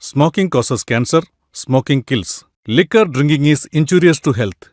Smoking causes cancer. Smoking kills. Liquor drinking is injurious to health.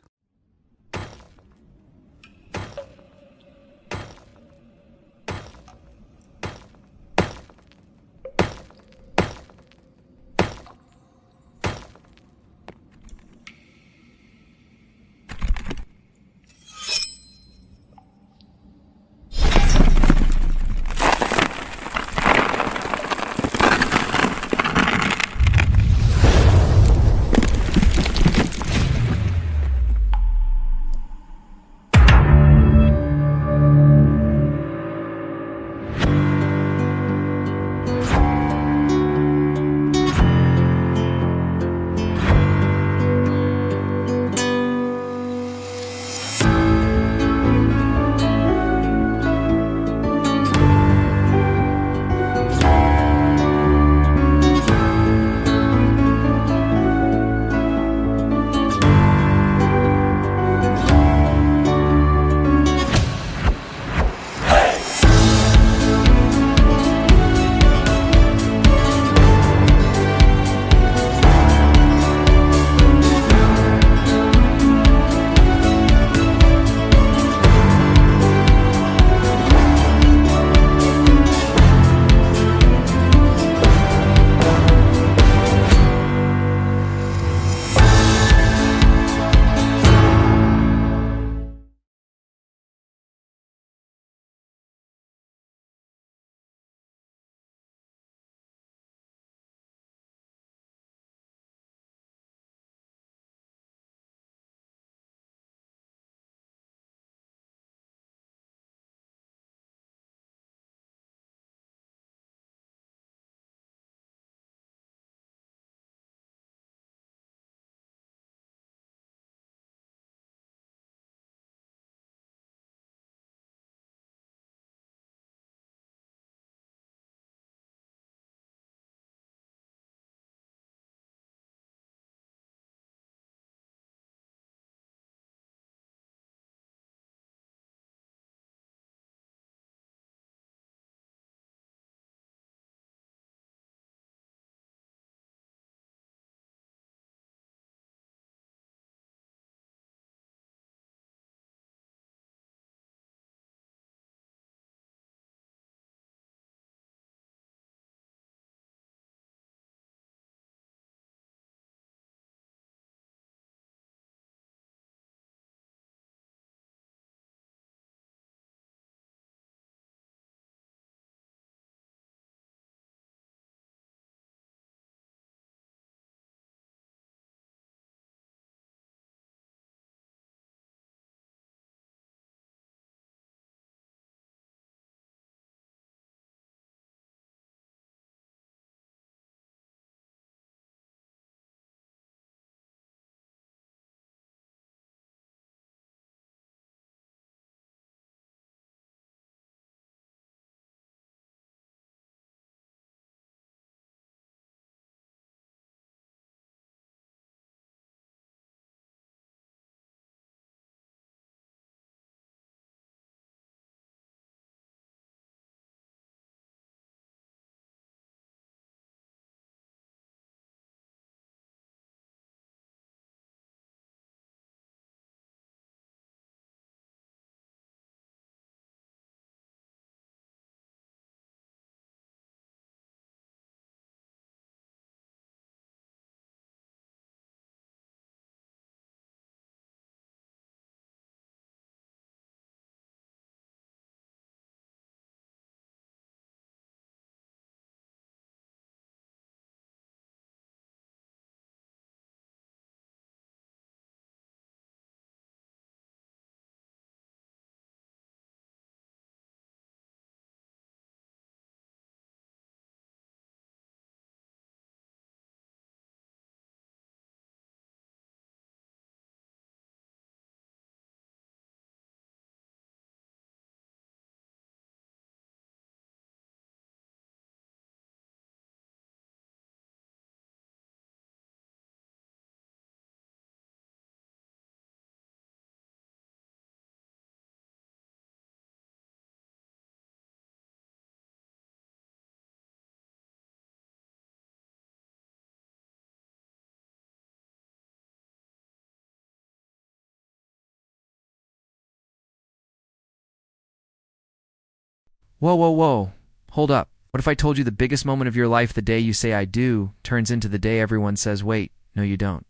Whoa, whoa, whoa. Hold up. What if I told you the biggest moment of your life, the day you say I do, turns into the day everyone says, wait, no you don't?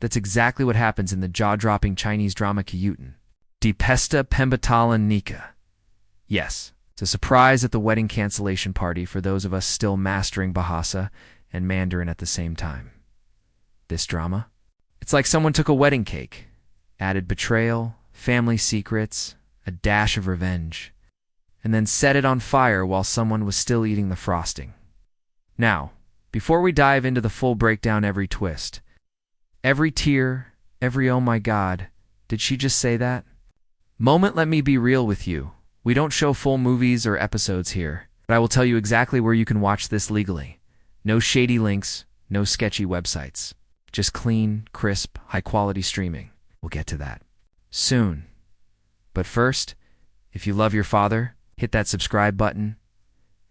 That's exactly what happens in the jaw-dropping Chinese drama Kejutan Di Pesta Pembatalan Nikah. Yes, it's a surprise at the wedding cancellation party for those of us still mastering Bahasa and Mandarin at the same time. This drama? It's like someone took a wedding cake, added betrayal, family secrets, a dash of revenge, and then set it on fire while someone was still eating the frosting. Now, before we dive into the full breakdown, every twist, every tear, every oh my god, did she just say that? Moment, let me be real with you. We don't show full movies or episodes here, but I will tell you exactly where you can watch this legally. No shady links, no sketchy websites. Just clean, crisp, high-quality streaming. We'll get to that soon. But first, if you love your father, hit that subscribe button.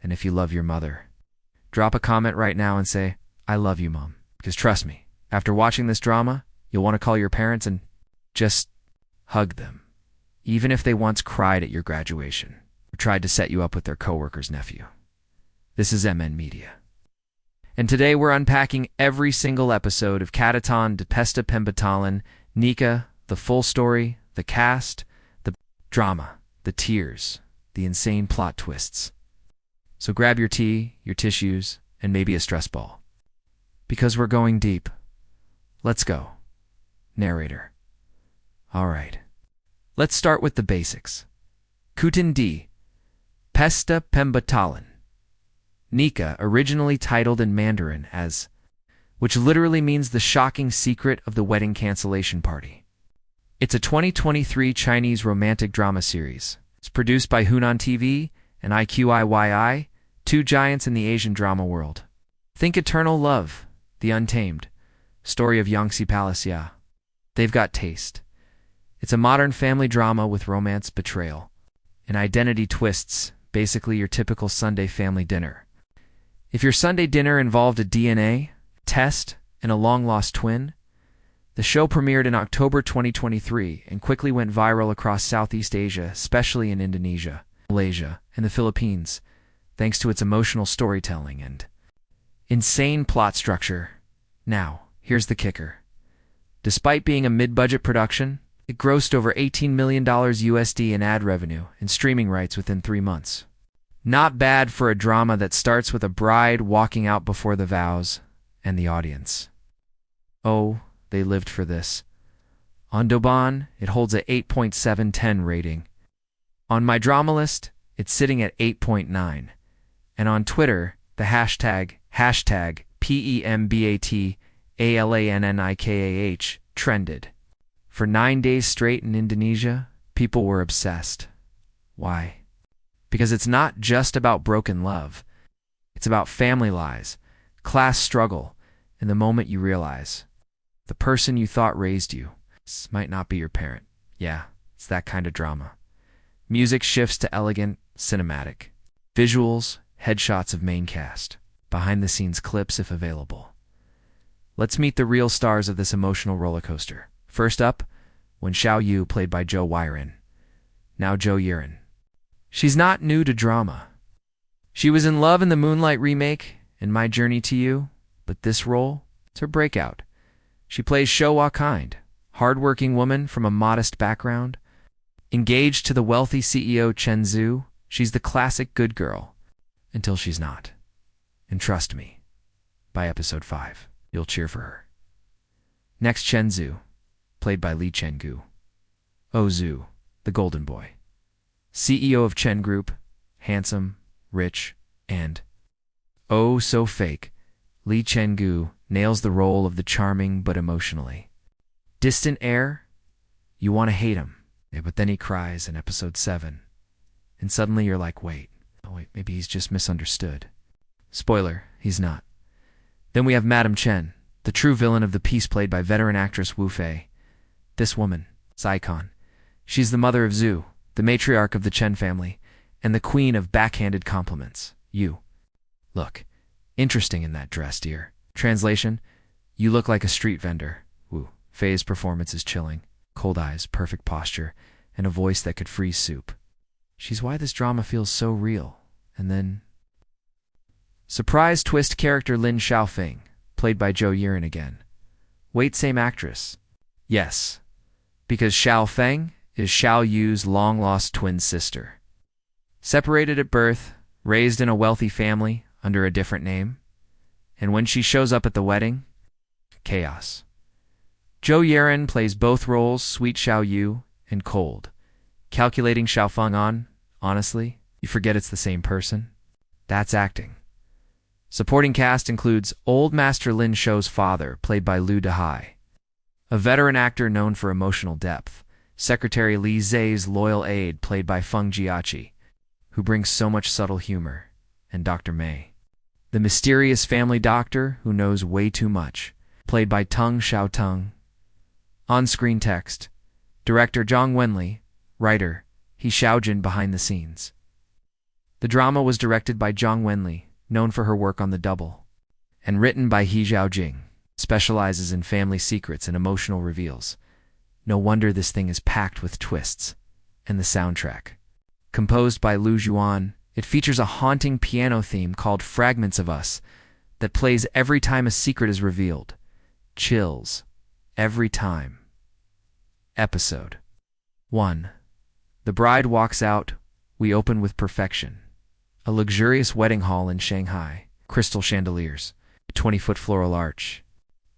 And if you love your mother, drop a comment right now and say, I love you, Mom. Because trust me, after watching this drama, you'll want to call your parents and just hug them. Even if they once cried at your graduation or tried to set you up with their coworker's nephew. This is MN Media. And today we're unpacking every single episode of Kejutan Di Pesta Pembatalan Nikah, the full story, the cast, the drama, the tears, the insane plot twists. So grab your tea, your tissues, and maybe a stress ball. Because we're going deep. Let's go. Narrator. All right. Let's start with the basics. Kejutan Di Pesta Pembatalan Nikah, originally titled in Mandarin as, which literally means the shocking secret of the wedding cancellation party. It's a 2023 Chinese romantic drama series. It's produced by Hunan TV and IQIYI, two giants in the Asian drama world. Think Eternal Love, The Untamed, story of Yangtze Palace. Yeah, they've got taste. It's a modern family drama with romance, betrayal, and identity twists, basically your typical Sunday family dinner. If your Sunday dinner involved a DNA test and a long-lost twin, the show premiered in October 2023 and quickly went viral across Southeast Asia, especially in Indonesia, Malaysia, and the Philippines, thanks to its emotional storytelling and insane plot structure. Now, here's the kicker. Despite being a mid-budget production, it grossed over $18 million USD in ad revenue and streaming rights within 3 months. Not bad for a drama that starts with a bride walking out before the vows and the audience. Oh, they lived for this. On Douban, it holds a 8.7/10 rating. On my drama list, it's sitting at 8.9. And on Twitter, the hashtag PEMBATALANNIKAH trended. For 9 days straight in Indonesia, people were obsessed. Why? Because it's not just about broken love. It's about family lies, class struggle, and the moment you realize the person you thought raised you might not be your parent. Yeah, it's that kind of drama. Music shifts to elegant, cinematic. Visuals, headshots of main cast, behind-the-scenes clips if available. Let's meet the real stars of this emotional roller coaster. First up, Wen Xiaoyu, played by Zhou Weiren, now Zhou Yiren. She's not new to drama. She was in Love in the Moonlight remake and My Journey to You, but this role, it's her breakout. She plays Showa Kind, hardworking woman from a modest background. Engaged to the wealthy CEO Chen Zhu, she's the classic good girl, until she's not. And trust me, by episode 5, you'll cheer for her. Next, Chen Zhu, played by Lee Chen-gu. Oh Zhu, the golden boy. CEO of Chen Group, handsome, rich, and, oh so fake, Lee Chen-gu nails the role of the charming but emotionally distant heir. You want to hate him, but then he cries in episode 7. And suddenly you're like, wait, maybe he's just misunderstood. Spoiler, he's not. Then we have Madame Chen, the true villain of the piece, played by veteran actress Wu Fei. This woman, Icon. She's the mother of Zhu, the matriarch of the Chen family, and the queen of backhanded compliments. You. Look, interesting in that dress, dear. Translation, you look like a street vendor. Wu Fei's performance is chilling. Cold eyes, perfect posture, and a voice that could freeze soup. She's why this drama feels so real. And then... surprise twist character Lin Xiaofeng, played by Zhou Yiren again. Wait, same actress. Yes, because Xiaofeng is Xiao Yu's long-lost twin sister. Separated at birth, raised in a wealthy family under a different name, and when she shows up at the wedding, chaos. Zhou Yiren plays both roles, sweet Xiao Yu and cold, calculating Xiaofeng on, honestly, you forget it's the same person. That's acting. Supporting cast includes Old Master Lin Shou's father, played by Liu Dehai, a veteran actor known for emotional depth, Secretary Li Zai's loyal aide, played by Feng Jiaqi, who brings so much subtle humor, and Dr. Mei, the mysterious family doctor who knows way too much, played by Tung Xiaotong. On-screen text, director Zhang Wenli, writer He Xiaojin behind the scenes. The drama was directed by Zhang Wenli, known for her work on The Double, and written by He Xiaojing, specializes in family secrets and emotional reveals. No wonder this thing is packed with twists. And the soundtrack, composed by Lu Juan, it features a haunting piano theme called Fragments of Us that plays every time a secret is revealed. Chills. Every time. Episode 1. The bride walks out. We open with perfection. A luxurious wedding hall in Shanghai. Crystal chandeliers. A 20-foot floral arch.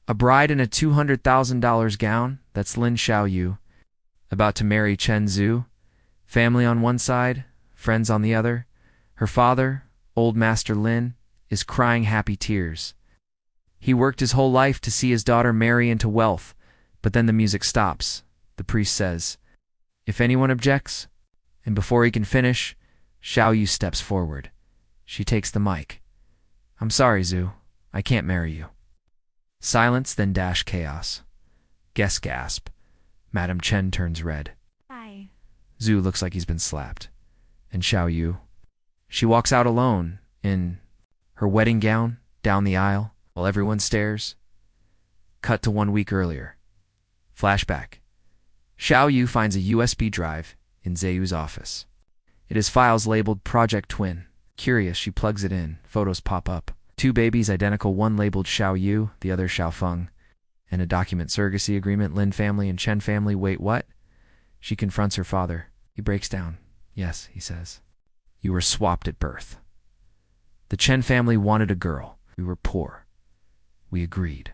A bride in a $200,000 gown. That's Lin Xiaoyu. About to marry Chen Zhu. Family on one side, friends on the other. Her father, Old Master Lin, is crying happy tears. He worked his whole life to see his daughter marry into wealth, but then the music stops. The priest says, "If anyone objects," and before he can finish, Xiao Yu steps forward. She takes the mic. "I'm sorry, Zhu. I can't marry you." Silence, then dash chaos. Guest gasp. Madame Chen turns red. Hi. Zhu looks like he's been slapped. And Xiao Yu. She walks out alone, in her wedding gown, down the aisle, while everyone stares. Cut to 1 week earlier. Flashback. Xiao Yu finds a USB drive in Zeyu's office. It has files labeled Project Twin. Curious, she plugs it in. Photos pop up. 2 babies identical, one labeled Xiao Yu, the other Xiaofeng. And a document surrogacy agreement, Lin family and Chen family. Wait, what? She confronts her father. He breaks down. Yes, he says. You were swapped at birth. The Chen family wanted a girl. We were poor. We agreed.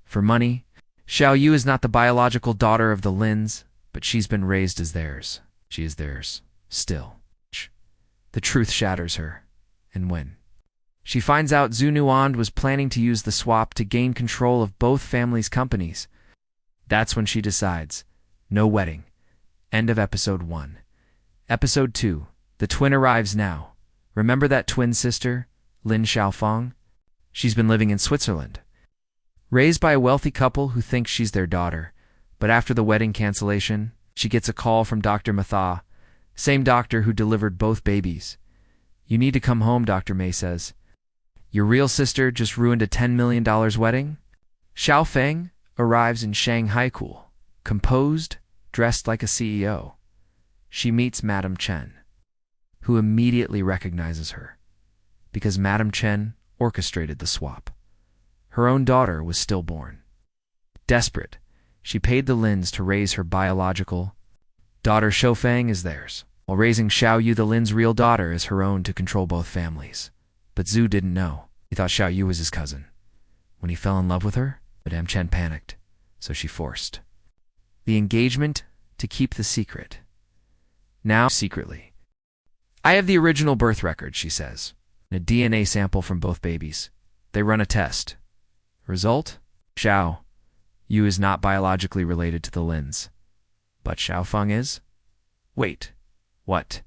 For money, Xiao Yu is not the biological daughter of the Lins, but she's been raised as theirs. She is theirs. Still. The truth shatters her. And when she finds out Zhu Nuand was planning to use the swap to gain control of both families' companies, that's when she decides. No wedding. End of episode 1. Episode 2. The twin arrives now. Remember that twin sister, Lin Xiaofeng? She's been living in Switzerland. Raised by a wealthy couple who thinks she's their daughter, but after the wedding cancellation, she gets a call from Dr. Matha, same doctor who delivered both babies. You need to come home, Dr. Mei says. Your real sister just ruined a $10 million wedding? Xiaofeng arrives in Shanghai cool, composed, dressed like a CEO. She meets Madame Chen, who immediately recognizes her, because Madame Chen orchestrated the swap. Her own daughter was stillborn. Desperate, she paid the Lins to raise her biological daughter Xiaofeng as theirs, while raising Xiao Yu, the Lin's real daughter, as her own to control both families. But Zhu didn't know. He thought Xiao Yu was his cousin. When he fell in love with her, Madame Chen panicked, so she forced the engagement to keep the secret. Now, secretly. I have the original birth record, she says, and a DNA sample from both babies. They run a test. Result? Xiao Yu is not biologically related to the Lins. But Xiaofeng is? Wait, what?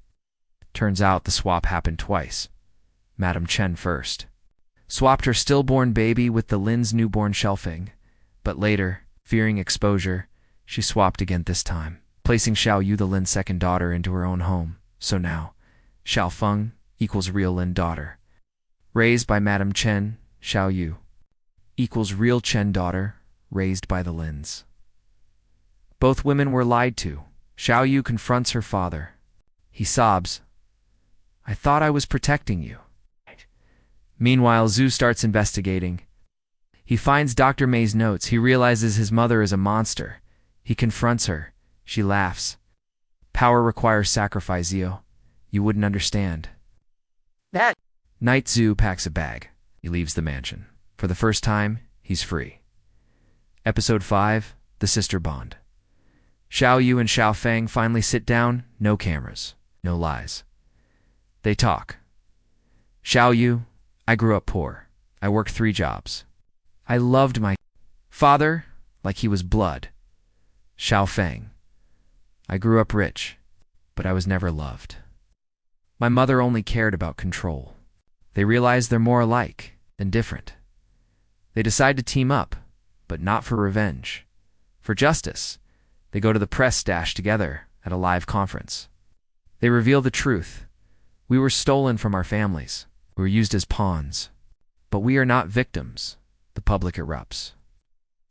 Turns out the swap happened twice. Madame Chen first swapped her stillborn baby with the Lin's newborn Xiaofeng, but later, fearing exposure, she swapped again this time, placing Xiao Yu, the Lin's second daughter, into her own home. So now, Xiaofeng equals real Lin daughter. Raised by Madame Chen, Xiao Yu equals real Chen daughter, raised by the Lins. Both women were lied to. Xiao Yu confronts her father. He sobs, I thought I was protecting you. Meanwhile, Zhu starts investigating. He finds Dr. May's notes. He realizes his mother is a monster. He confronts her. She laughs. Power requires sacrifice, Zio. You wouldn't understand. That Night, Zhu packs a bag. He leaves the mansion. For the first time, he's free. Episode 5, The Sister Bond. Xiao Yu and Xiao Feng finally sit down. No cameras. No lies. They talk. Xiao Yu, I grew up poor. I worked 3 jobs. I loved my father like he was blood. Xiao Feng, I grew up rich, but I was never loved. My mother only cared about control. They realize they're more alike than different. They decide to team up, but not for revenge. For justice, they go to the press stash together at a live conference. They reveal the truth. We were stolen from our families. We were used as pawns. But we are not victims. The public erupts.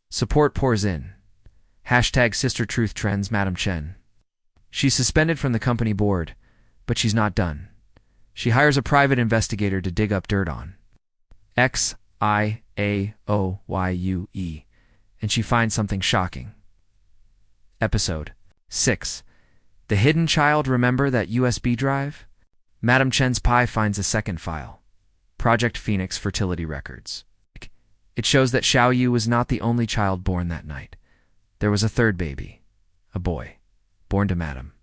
Support pours in. Hashtag Sister Truth trends Madam Chen. She's suspended from the company board, but she's not done. She hires a private investigator to dig up dirt on Xiaoyu, and she finds something shocking. Episode 6. The Hidden Child. Remember that USB drive? Madam Chen's Pi finds a second file. Project Phoenix Fertility Records. It shows that Xiao Yu was not the only child born that night. There was a third baby, a boy, born to Madam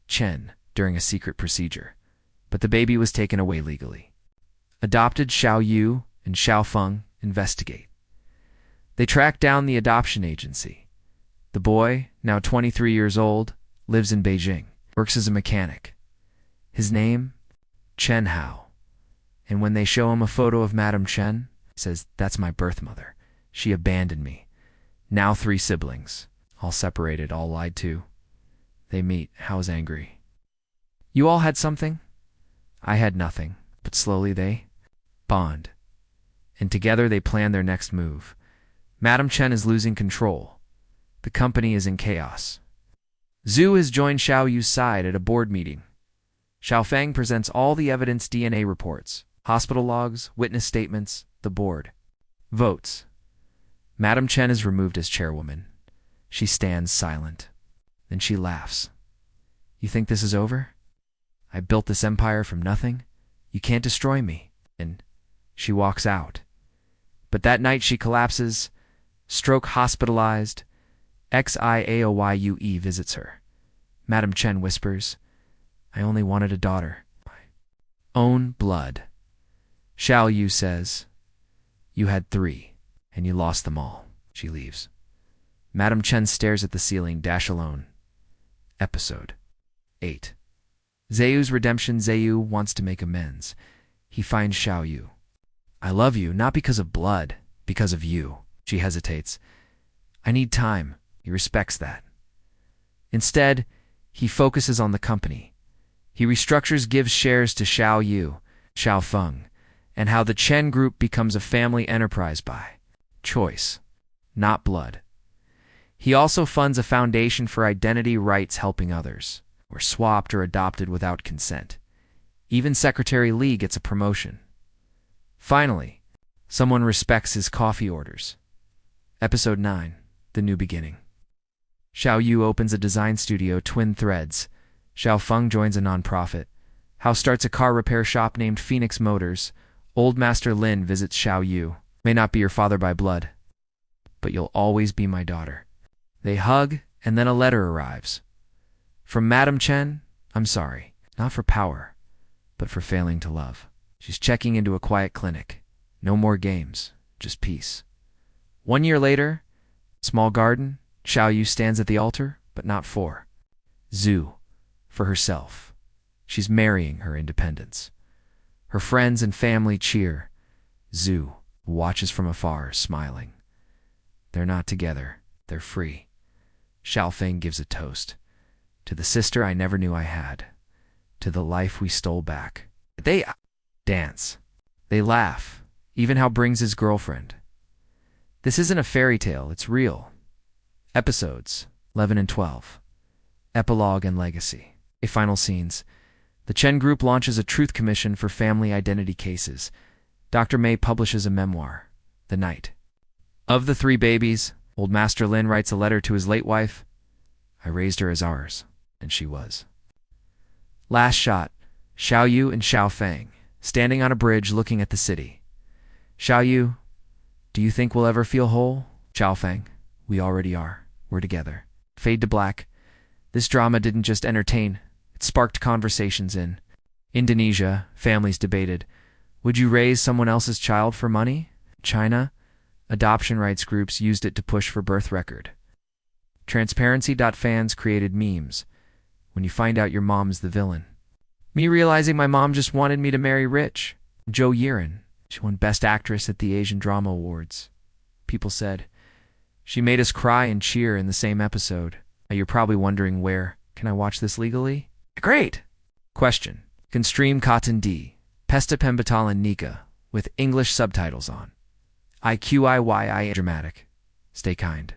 Chen during a secret procedure. But the baby was taken away legally. Adopted Xiao Yu and Xiao Feng investigate. They track down the adoption agency. The boy, now 23 years old, lives in Beijing, works as a mechanic. His name? Chen Hao. And when they show him a photo of Madam Chen, he says, that's my birth mother. She abandoned me. Now 3 siblings, all separated, all lied to. They meet. Hao's angry. You all had something? I had nothing, but slowly they bond. And together they plan their next move. Madam Chen is losing control. The company is in chaos. Zhu has joined Xiao Yu's side at a board meeting. Xiao Feng presents all the evidence, DNA reports, hospital logs, witness statements. The board votes. Madam Chen is removed as chairwoman. She stands silent. Then she laughs. You think this is over? I built this empire from nothing. You can't destroy me. And she walks out. But that night she collapses, stroke hospitalized. Xiaoyu visits her. Madam Chen whispers, I only wanted a daughter. My own blood. Xiao Yu says, you had 3, and you lost them all. She leaves. Madam Chen stares at the ceiling, dash alone. Episode 8. Zayu's redemption. Zayu wants to make amends. He finds Xiao Yu. I love you, not because of blood, because of you. She hesitates. I need time. He respects that. Instead, he focuses on the company. He restructures, gives shares to Xiao Yu, Xiao Feng, and how the Chen Group becomes a family enterprise by choice, not blood. He also funds a foundation for identity rights, helping others, who are swapped or adopted without consent. Even Secretary Li gets a promotion. Finally, someone respects his coffee orders. Episode 9, The New Beginning. Xiao Yu opens a design studio, Twin Threads. Xiao Feng joins a nonprofit. Hao starts a car repair shop named Phoenix Motors. Old Master Lin visits Xiao Yu. May not be your father by blood, but you'll always be my daughter. They hug, and then a letter arrives. From Madam Chen, I'm sorry, not for power, but for failing to love. She's checking into a quiet clinic. No more games, just peace. 1 year later, small garden, Xiao Yu stands at the altar, but not for Zhu, for herself. She's marrying her independence. Her friends and family cheer. Zhu watches from afar, smiling. They're not together, they're free. Xiao Feng gives a toast. To the sister I never knew I had. To the life we stole back. They dance. They laugh. Even Hao brings his girlfriend. This isn't a fairy tale, it's real. Episodes 11 and 12. Epilogue and Legacy. Final scenes. The Chen Group launches a truth commission for family identity cases. Dr. May publishes a memoir, The Night. Of the 3 babies, old Master Lin writes a letter to his late wife. I raised her as ours, and she was. Last shot, Xiao Yu and Xiao Feng, standing on a bridge looking at the city. Xiao Yu, do you think we'll ever feel whole? Xiao Feng, we already are. We're together. Fade to black. This drama didn't just entertain, it sparked conversations in Indonesia. Families debated, would you raise someone else's child for money? China, adoption rights groups used it to push for birth record. Transparency.fans created memes. When you find out your mom's the villain. Me realizing my mom just wanted me to marry rich. Zhou Yiren, she won Best Actress at the Asian Drama Awards. People said, she made us cry and cheer in the same episode. Now you're probably wondering where. Can I watch this legally? Great! Question. Can stream Kejutan Di Pesta Pembatalan Nikah with English subtitles on. IQIYI dramatic. Stay kind.